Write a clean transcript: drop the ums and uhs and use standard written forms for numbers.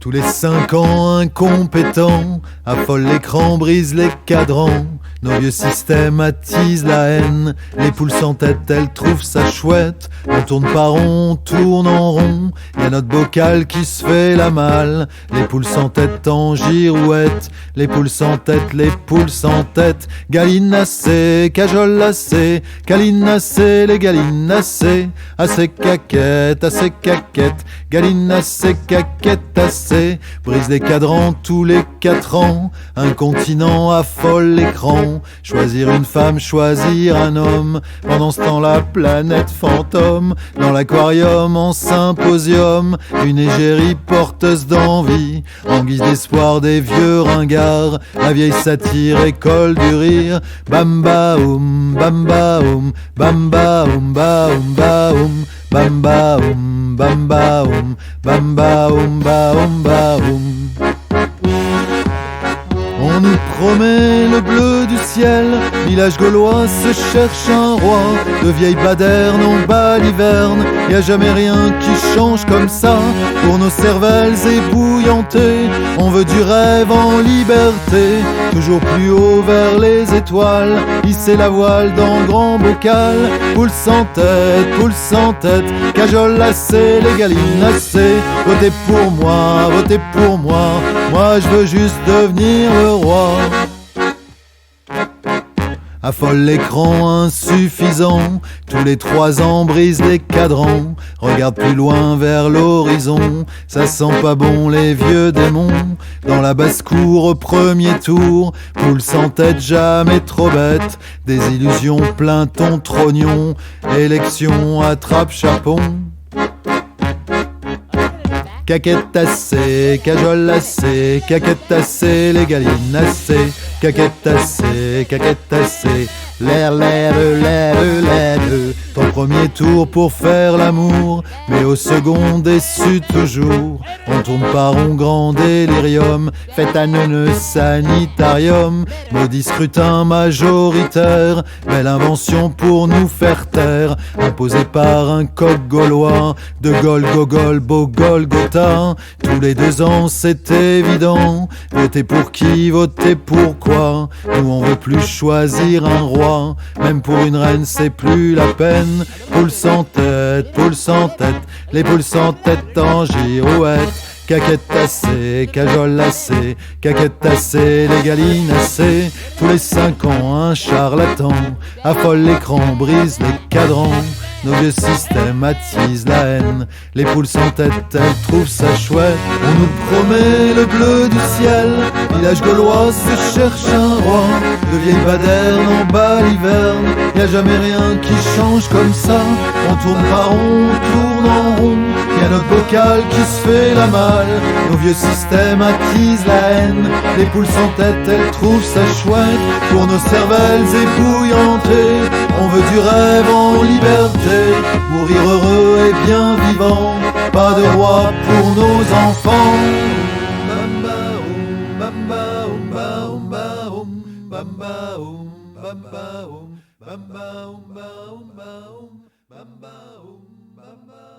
Tous les 5 ans, incompétents, affole l'écran, brise les cadrans. Nos vieux systèmes attisent la haine. Les poules sans tête, elles trouvent ça chouette. On tourne pas rond, on tourne en rond. Y'a notre bocal qui se fait la malle. Les poules sans tête en girouette. Les poules sans tête, les poules sans tête. Gallinacées, cajolacées, câlinacées, les gallinacées. Assez caquettes, assez caquettes. Gallinacées, caquettes, assez. Brise les cadrans tous les 4 ans. Un continent affole l'écran. Choisir une femme, choisir un homme. Pendant ce temps la planète fantôme. Dans l'aquarium en symposium. Une égérie porteuse d'envie. En guise d'espoir des vieux ringards. La vieille satire, école du rire. Bam baoum, bam baoum, bam baoum, baoum baoum. Bam baoum, bam baoum, bam baoum, baoum baoum. On nous promet le bleu du ciel. Village gaulois se cherche un roi. De vieilles badernes en baliverne. Y a jamais rien qui change comme ça. Pour nos cervelles ébouillantées, on veut du rêve en liberté. Toujours plus haut vers les étoiles. Hisser la voile dans le grand bocal. Poule sans tête, cajole lacée, les gallinacées. Votez pour moi, votez pour moi. Moi je veux juste devenir le roi. Affole l'écran insuffisant. Tous les 3 ans brise les cadrans. Regarde plus loin vers l'horizon. Ça sent pas bon les vieux démons. Dans la basse-cour au premier tour. Poule sans tête jamais trop bête. Des illusions plein ton trognon. Élection attrape chapon. Caquettacées, cajolacées, caquettacées, les gallinacées. Caquettacées, caquettacées, l'air, ton premier tour pour faire l'amour, mais au second déçu toujours. On tourne par rond, grand délirium, fête à neuneux sanitarium. Maudit scrutin majoritaire, belle invention pour nous faire taire. Imposé par un coq gaulois, de Gogol, beau Golgotha. Tous les 2 ans c'est évident, voter pour qui, voter pourquoi. Nous on veut plus choisir un roi, même pour une reine c'est plus la peine. Poule sans tête, les poules sans tête en girouette. Caquettacées, cajolacées, caquettacées, les gallinacées. Tous les 5 ans un charlatan affole l'écran, brise les cadrans. Nos vieux systèmes attisent la haine. Les poules sans tête, elles trouvent ça chouette. On nous promet le bleu du ciel. Village gaulois se cherche un roi. De vieilles badernes en baliverne. Y a jamais rien qui change comme ça. On tourne pas rond, on tourne en rond. Y'a notre bocal qui se fait la malle. Nos vieux systèmes attisent la haine. Les poules sans tête, elles trouvent ça chouette. Pour nos cervelles ébouillantées, on veut du rêve en liberté. Mourir heureux et bien vivant. Pas de roi pour nos enfants. Bam baoum, bam baoum, baoum baoum. Bam baoum, bam baoum, bam baoum, baoum baoum. Bam baoum, bam baoum.